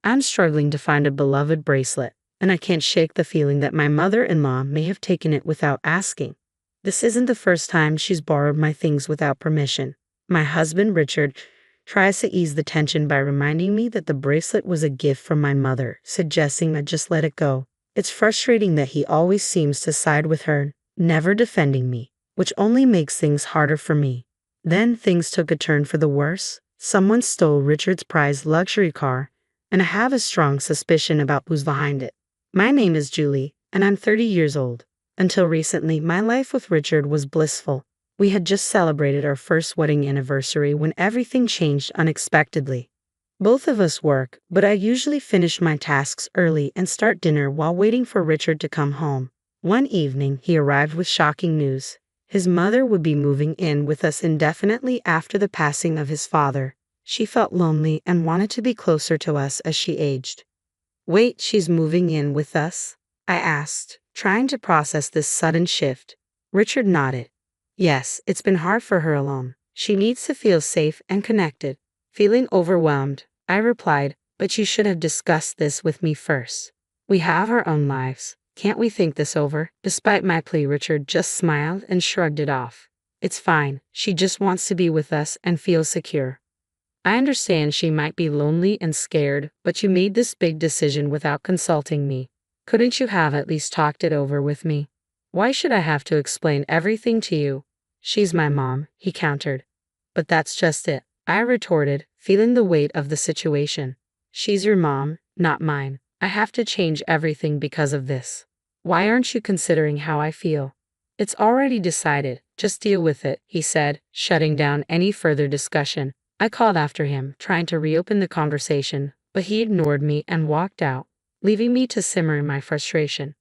I'm struggling to find a beloved bracelet, and I can't shake the feeling that my mother-in-law may have taken it without asking. This isn't the first time she's borrowed my things without permission. My husband, Richard, tries to ease the tension by reminding me that the bracelet was a gift from my mother, suggesting I just let it go. It's frustrating that he always seems to side with her, never defending me, which only makes things harder for me. Then things took a turn for the worse. Someone stole Richard's prized luxury car, and I have a strong suspicion about who's behind it. My name is Julie, and I'm 30 years old. Until recently, my life with Richard was blissful. We had just celebrated our first wedding anniversary when everything changed unexpectedly. Both of us work, but I usually finish my tasks early and start dinner while waiting for Richard to come home. One evening, he arrived with shocking news. His mother would be moving in with us indefinitely after the passing of his father. She felt lonely and wanted to be closer to us as she aged. "Wait, she's moving in with us?" I asked, trying to process this sudden shift. Richard nodded. "Yes, it's been hard for her alone. She needs to feel safe and connected." Feeling overwhelmed, I replied, "But you should have discussed this with me first. We have our own lives. Can't we think this over?" Despite my plea, Richard just smiled and shrugged it off. "It's fine. She just wants to be with us and feel secure. I understand she might be lonely and scared, but you made this big decision without consulting me. Couldn't you have at least talked it over with me? Why should I have to explain everything to you?" "She's my mom," he countered. "But that's just it," I retorted, feeling the weight of the situation. "She's your mom, not mine. I have to change everything because of this. Why aren't you considering how I feel?" "It's already decided. Just deal with it," he said, shutting down any further discussion. I called after him, trying to reopen the conversation, but he ignored me and walked out, leaving me to simmer in my frustration.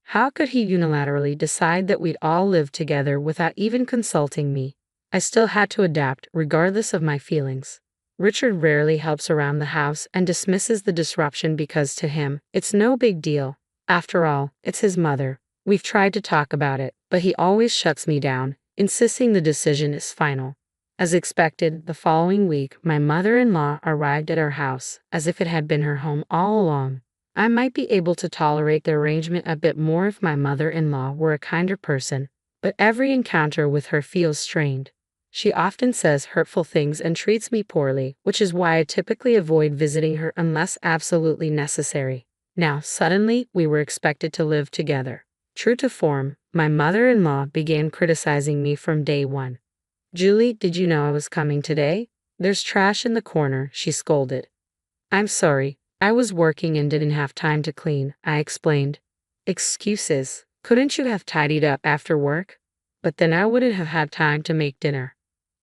How could he unilaterally decide that we'd all live together without even consulting me? I still had to adapt, regardless of my feelings. Richard rarely helps around the house and dismisses the disruption because to him, it's no big deal. After all, it's his mother. We've tried to talk about it, but he always shuts me down, insisting the decision is final. As expected, the following week, my mother-in-law arrived at our house, as if it had been her home all along. I might be able to tolerate the arrangement a bit more if my mother-in-law were a kinder person, but every encounter with her feels strained. She often says hurtful things and treats me poorly, which is why I typically avoid visiting her unless absolutely necessary. Now, suddenly, we were expected to live together. True to form, my mother-in-law began criticizing me from day one. "Julie, did you know I was coming today? There's trash in the corner," she scolded. "I'm sorry. I was working and didn't have time to clean," I explained. "Excuses. Couldn't you have tidied up after work? But then I wouldn't have had time to make dinner."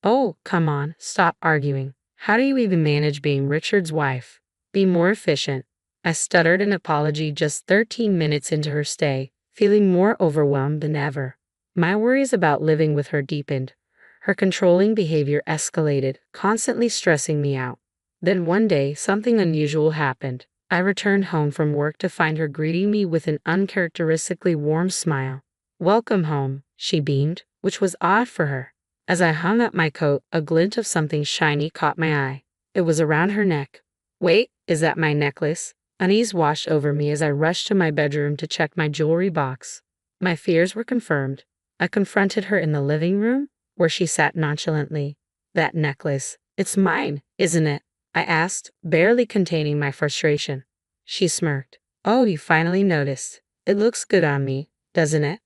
"Oh, come on, stop arguing. How do you even manage being Richard's wife? Be more efficient." I stuttered an apology just 13 minutes into her stay, feeling more overwhelmed than ever. My worries about living with her deepened. Her controlling behavior escalated, constantly stressing me out. Then one day, something unusual happened. I returned home from work to find her greeting me with an uncharacteristically warm smile. "Welcome home," she beamed, which was odd for her. As I hung up my coat, a glint of something shiny caught my eye. It was around her neck. "Wait, is that my necklace?" Unease washed over me as I rushed to my bedroom to check my jewelry box. My fears were confirmed. I confronted her in the living room, where she sat nonchalantly. "That necklace, it's mine, isn't it?" I asked, barely containing my frustration. She smirked. "Oh, you finally noticed. It looks good on me, doesn't it?"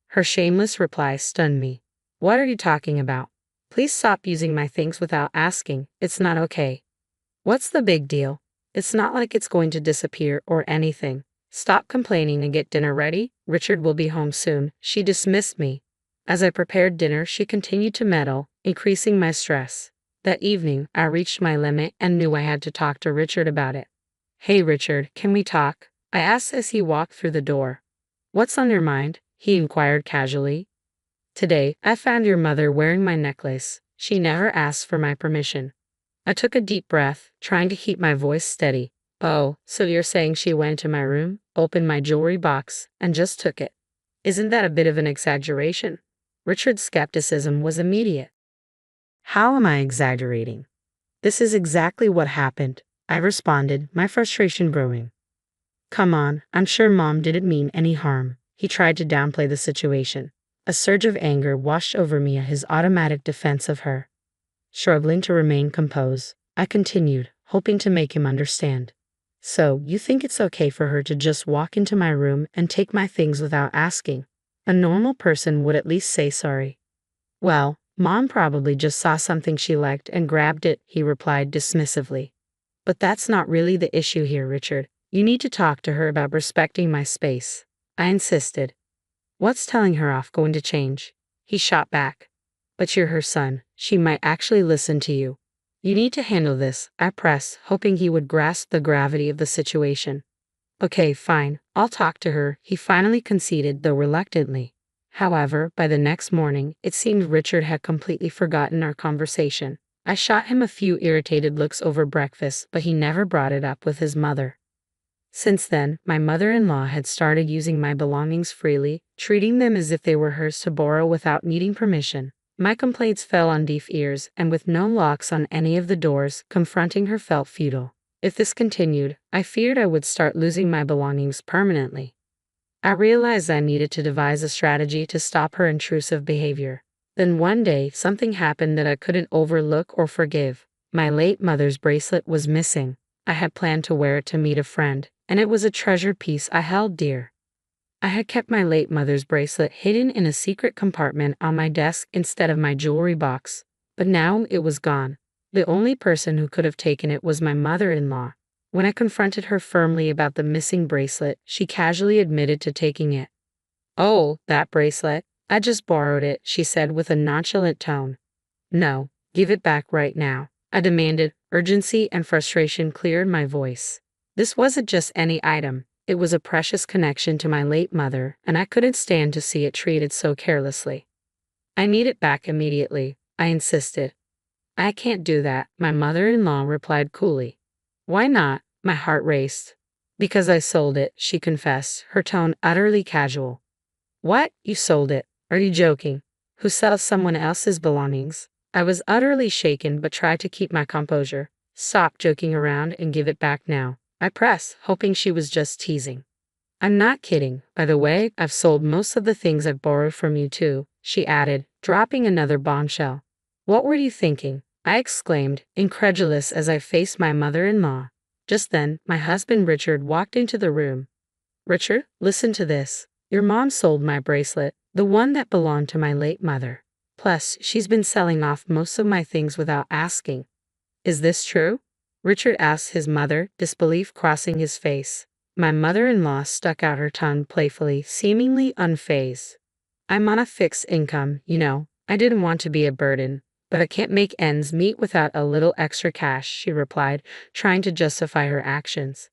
Her shameless reply stunned me. "What are you talking about? Please stop using my things without asking. It's not okay." "What's the big deal? It's not like it's going to disappear or anything. Stop complaining and get dinner ready. Richard will be home soon." She dismissed me. As I prepared dinner, she continued to meddle, increasing my stress. That evening, I reached my limit and knew I had to talk to Richard about it. "Hey Richard, can we talk?" I asked as he walked through the door. "What's on your mind?" he inquired casually. "Today, I found your mother wearing my necklace. She never asked for my permission." I took a deep breath, trying to keep my voice steady. "Oh, so you're saying she went into my room, opened my jewelry box, and just took it? Isn't that a bit of an exaggeration?" Richard's skepticism was immediate. "How am I exaggerating? This is exactly what happened," I responded, my frustration brewing. Come on, I'm sure Mom didn't mean any harm. He tried to downplay the situation. A surge of anger washed over me at his automatic defense of her. Struggling to remain composed, I continued, hoping to make him understand. So, you think it's okay for her to just walk into my room and take my things without asking? A normal person would at least say sorry. Well, Mom probably just saw something she liked and grabbed it, he replied dismissively. But that's not really the issue here, Richard. You need to talk to her about respecting my space. I insisted. What's telling her off going to change? He shot back. But you're her son. She might actually listen to you. You need to handle this, I pressed, hoping he would grasp the gravity of the situation. Okay, fine, I'll talk to her, he finally conceded, though reluctantly. However, by the next morning, it seemed Richard had completely forgotten our conversation. I shot him a few irritated looks over breakfast, but he never brought it up with his mother. Since then, my mother-in-law had started using my belongings freely, treating them as if they were hers to borrow without needing permission. My complaints fell on deaf ears, and with no locks on any of the doors, confronting her felt futile. If this continued, I feared I would start losing my belongings permanently. I realized I needed to devise a strategy to stop her intrusive behavior. Then one day, something happened that I couldn't overlook or forgive. My late mother's bracelet was missing. I had planned to wear it to meet a friend, and it was a treasured piece I held dear. I had kept my late mother's bracelet hidden in a secret compartment on my desk instead of my jewelry box, but now it was gone. The only person who could have taken it was my mother-in-law. When I confronted her firmly about the missing bracelet, she casually admitted to taking it. Oh, that bracelet? I just borrowed it, she said with a nonchalant tone. No, give it back right now, I demanded. Urgency and frustration cleared my voice. This wasn't just any item. It was a precious connection to my late mother, and I couldn't stand to see it treated so carelessly. I need it back immediately, I insisted. I can't do that, my mother-in-law replied coolly. Why not? My heart raced. Because I sold it, she confessed, her tone utterly casual. What? You sold it? Are you joking? Who sells someone else's belongings? I was utterly shaken but tried to keep my composure. Stop joking around and give it back now, I pressed, hoping she was just teasing. I'm not kidding. By the way, I've sold most of the things I've borrowed from you too, she added, dropping another bombshell. What were you thinking? I exclaimed, incredulous as I faced my mother-in-law. Just then, my husband Richard walked into the room. Richard, listen to this. Your mom sold my bracelet, the one that belonged to my late mother. Plus, she's been selling off most of my things without asking. Is this true? Richard asked his mother, disbelief crossing his face. My mother-in-law stuck out her tongue playfully, seemingly unfazed. I'm on a fixed income, you know. I didn't want to be a burden, but I can't make ends meet without a little extra cash, she replied, trying to justify her actions.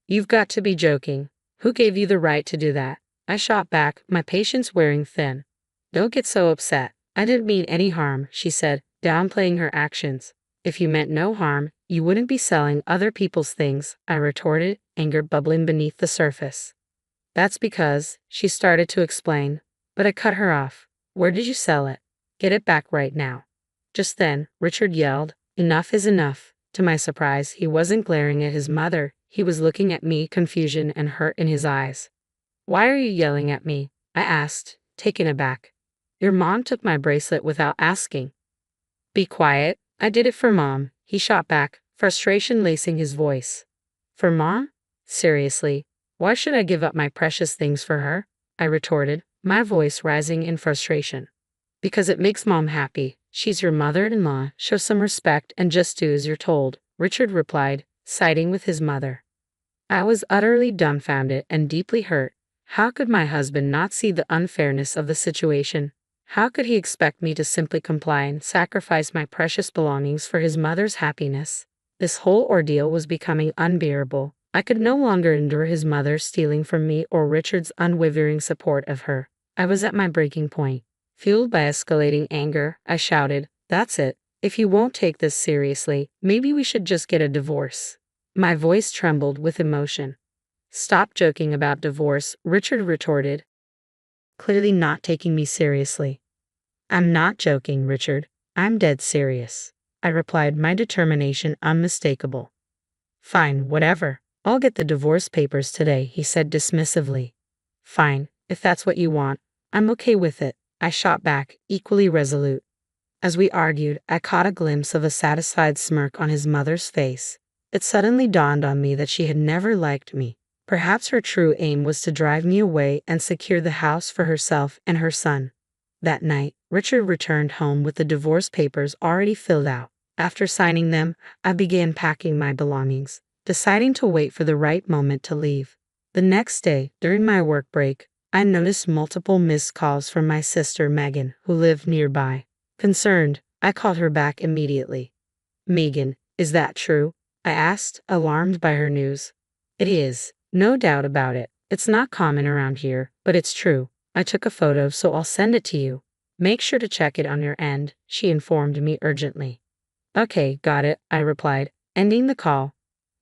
You've got to be joking. Who gave you the right to do that? I shot back, my patience wearing thin. Don't get so upset. I didn't mean any harm, she said, downplaying her actions. If you meant no harm, you wouldn't be selling other people's things, I retorted, anger bubbling beneath the surface. That's because, she started to explain, but I cut her off. Where did you sell it? Get it back right now. Just then, Richard yelled, Enough is enough. To my surprise, he wasn't glaring at his mother, he was looking at me, confusion and hurt in his eyes. Why are you yelling at me? I asked, taken aback. Your mom took my bracelet without asking. Be quiet. I did it for Mom, he shot back, frustration lacing his voice. For Mom? Seriously, why should I give up my precious things for her? I retorted, my voice rising in frustration. Because it makes Mom happy. She's your mother-in-law. Show some respect and just do as you're told, Richard replied, siding with his mother. I was utterly dumbfounded and deeply hurt. How could my husband not see the unfairness of the situation? How could he expect me to simply comply and sacrifice my precious belongings for his mother's happiness? This whole ordeal was becoming unbearable. I could no longer endure his mother stealing from me or Richard's unwavering support of her. I was at my breaking point. Fueled by escalating anger, I shouted, That's it. If you won't take this seriously, maybe we should just get a divorce. My voice trembled with emotion. Stop joking about divorce, Richard retorted, clearly not taking me seriously. I'm not joking, Richard. I'm dead serious, I replied, my determination unmistakable. Fine, whatever. I'll get the divorce papers today, he said dismissively. Fine, if that's what you want. I'm okay with it, I shot back, equally resolute. As we argued, I caught a glimpse of a satisfied smirk on his mother's face. It suddenly dawned on me that she had never liked me. Perhaps her true aim was to drive me away and secure the house for herself and her son. That night, Richard returned home with the divorce papers already filled out. After signing them, I began packing my belongings, deciding to wait for the right moment to leave. The next day, during my work break, I noticed multiple missed calls from my sister Megan, who lived nearby. Concerned, I called her back immediately. Megan, is that true? I asked, alarmed by her news. It is, no doubt about it. It's not common around here, but it's true. I took a photo, so I'll send it to you. Make sure to check it on your end, she informed me urgently. Okay, got it, I replied, ending the call.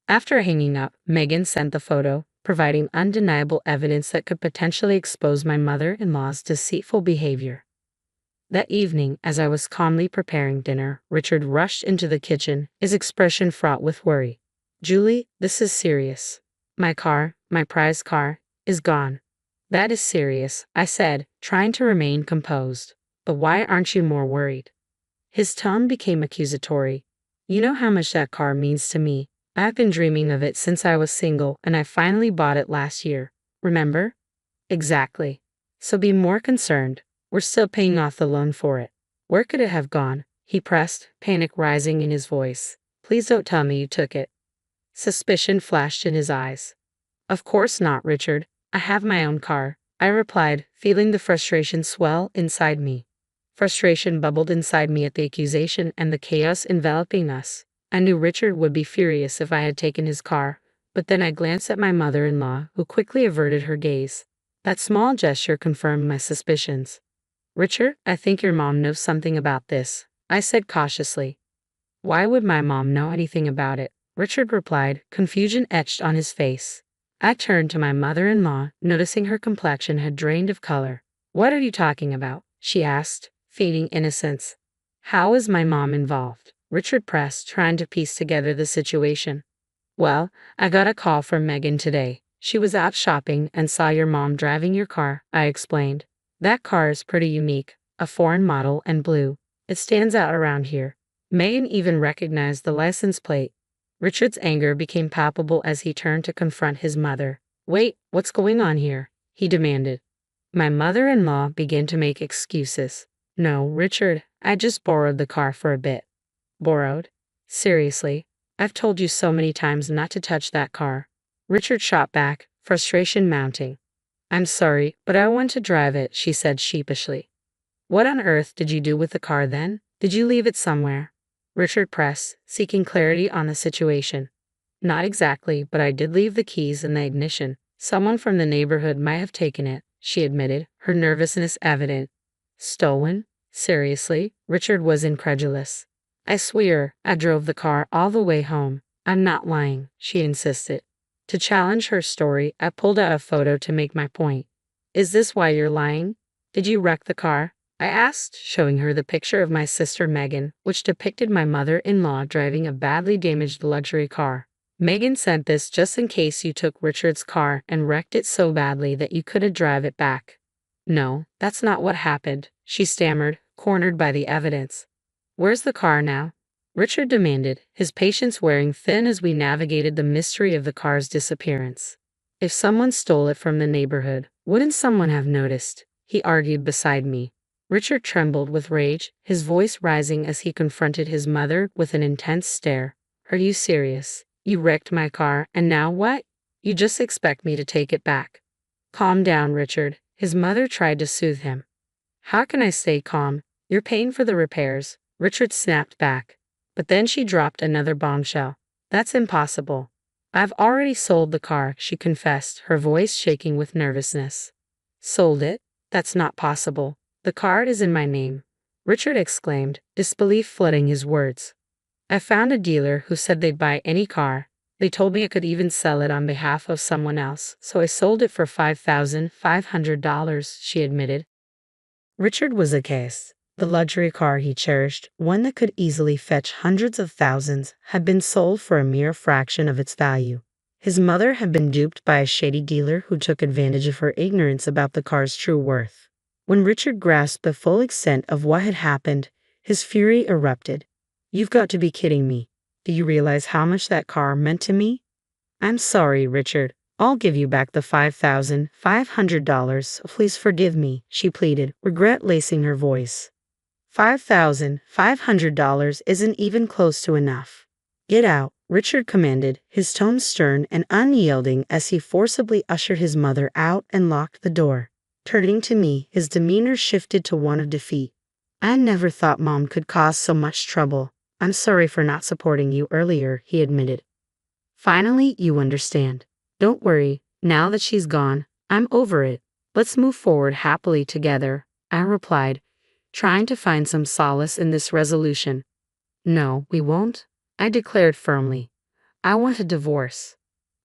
After hanging up, Megan sent the photo, providing undeniable evidence that could potentially expose my mother-in-law's deceitful behavior. That evening, as I was calmly preparing dinner, Richard rushed into the kitchen, his expression fraught with worry. Julie, this is serious. My car, my prized car, is gone. That is serious, I said, trying to remain composed. But why aren't you more worried? His tone became accusatory. You know how much that car means to me. I've been dreaming of it since I was single, and I finally bought it last year. Remember? Exactly. So be more concerned. We're still paying off the loan for it. Where could it have gone? He pressed, panic rising in his voice. Please don't tell me you took it. Suspicion flashed in his eyes. Of course not, Richard. I have my own car, I replied, feeling the frustration swell inside me. Frustration bubbled inside me at the accusation and the chaos enveloping us. I knew Richard would be furious if I had taken his car, but then I glanced at my mother-in-law, who quickly averted her gaze. That small gesture confirmed my suspicions. Richard, I think your mom knows something about this, I said cautiously. Why would my mom know anything about it? Richard replied, confusion etched on his face. I turned to my mother-in-law, noticing her complexion had drained of color. What are you talking about? She asked, feigning innocence. How is my mom involved? Richard pressed, trying to piece together the situation. Well, I got a call from Megan today. She was out shopping and saw your mom driving your car, I explained. That car is pretty unique, a foreign model and blue. It stands out around here. Megan even recognized the license plate. Richard's anger became palpable as he turned to confront his mother. Wait, what's going on here? He demanded. My mother-in-law began to make excuses. No, Richard, I just borrowed the car for a bit. Borrowed? Seriously? I've told you so many times not to touch that car. Richard shot back, frustration mounting. I'm sorry, but I want to drive it, she said sheepishly. What on earth did you do with the car then? Did you leave it somewhere? Richard pressed, seeking clarity on the situation. Not exactly, but I did leave the keys in the ignition. Someone from the neighborhood might have taken it, she admitted, her nervousness evident. Stolen? Seriously? Richard was incredulous. I swear, I drove the car all the way home. I'm not lying, she insisted. To challenge her story, I pulled out a photo to make my point. Is this why you're lying? Did you wreck the car? I asked, showing her the picture of my sister Megan, which depicted my mother-in-law driving a badly damaged luxury car. Megan sent this just in case you took Richard's car and wrecked it so badly that you couldn't drive it back. No, that's not what happened, she stammered, cornered by the evidence. Where's the car now? Richard demanded, his patience wearing thin as we navigated the mystery of the car's disappearance. If someone stole it from the neighborhood, wouldn't someone have noticed? He argued beside me. Richard trembled with rage, his voice rising as he confronted his mother with an intense stare. Are you serious? You wrecked my car, and now what? You just expect me to take it back. Calm down, Richard. His mother tried to soothe him. How can I stay calm? You're paying for the repairs. Richard snapped back. But then she dropped another bombshell. That's impossible. I've already sold the car, she confessed, her voice shaking with nervousness. Sold it? That's not possible. The car is in my name, Richard exclaimed, disbelief flooding his words. I found a dealer who said they'd buy any car. They told me I could even sell it on behalf of someone else, so I sold it for $5,500, she admitted. Richard was aghast. The luxury car he cherished, one that could easily fetch hundreds of thousands, had been sold for a mere fraction of its value. His mother had been duped by a shady dealer who took advantage of her ignorance about the car's true worth. When Richard grasped the full extent of what had happened, his fury erupted. "You've got to be kidding me. Do you realize how much that car meant to me?" "I'm sorry, Richard. I'll give you back the $5,500. Please forgive me," she pleaded, regret lacing her voice. $5,500 isn't even close to enough. "Get out," Richard commanded, his tone stern and unyielding as he forcibly ushered his mother out and locked the door. Turning to me, his demeanor shifted to one of defeat. "I never thought Mom could cause so much trouble. I'm sorry for not supporting you earlier," he admitted. "Finally, you understand. Don't worry, now that she's gone, I'm over it. Let's move forward happily together," I replied, trying to find some solace in this resolution. "No, we won't," I declared firmly. "I want a divorce."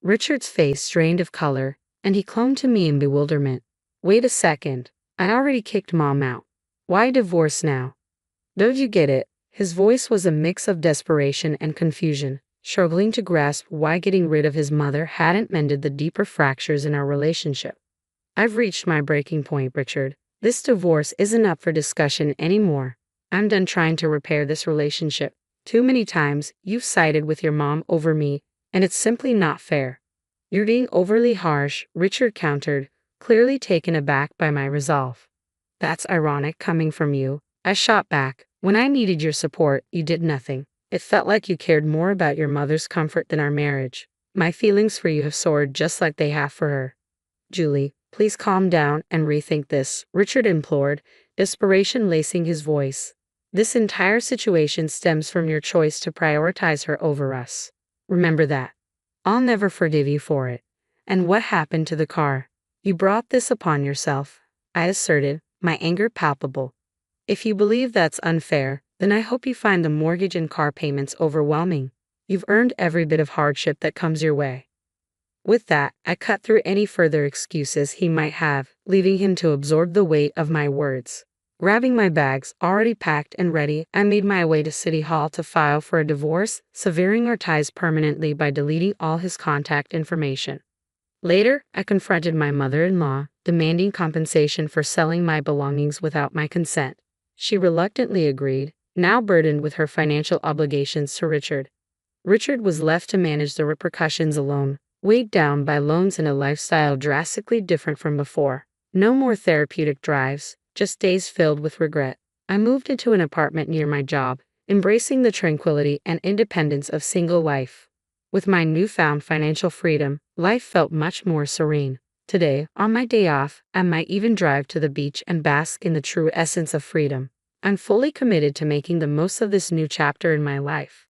Richard's face drained of color, and he clung to me in bewilderment. "Wait a second. I already kicked Mom out. Why divorce now?" "Don't you get it?" His voice was a mix of desperation and confusion, struggling to grasp why getting rid of his mother hadn't mended the deeper fractures in our relationship. "I've reached my breaking point, Richard. This divorce isn't up for discussion anymore. I'm done trying to repair this relationship. Too many times you've sided with your mom over me, and it's simply not fair." "You're being overly harsh," Richard countered, clearly taken aback by my resolve. "That's ironic coming from you," I shot back. "When I needed your support, you did nothing. It felt like you cared more about your mother's comfort than our marriage. My feelings for you have soared just like they have for her." "Julie, please calm down and rethink this," Richard implored, desperation lacing his voice. "This entire situation stems from your choice to prioritize her over us. Remember that. I'll never forgive you for it." "And what happened to the car?" "You brought this upon yourself," I asserted, my anger palpable. "If you believe that's unfair, then I hope you find the mortgage and car payments overwhelming. You've earned every bit of hardship that comes your way." With that, I cut through any further excuses he might have, leaving him to absorb the weight of my words. Grabbing my bags, already packed and ready, I made my way to City Hall to file for a divorce, severing our ties permanently by deleting all his contact information. Later, I confronted my mother-in-law, demanding compensation for selling my belongings without my consent. She reluctantly agreed, now burdened with her financial obligations to Richard. Richard was left to manage the repercussions alone, weighed down by loans and a lifestyle drastically different from before. No more therapeutic drives, just days filled with regret. I moved into an apartment near my job, embracing the tranquility and independence of single life. With my newfound financial freedom, life felt much more serene. Today, on my day off, I might even drive to the beach and bask in the true essence of freedom. I'm fully committed to making the most of this new chapter in my life.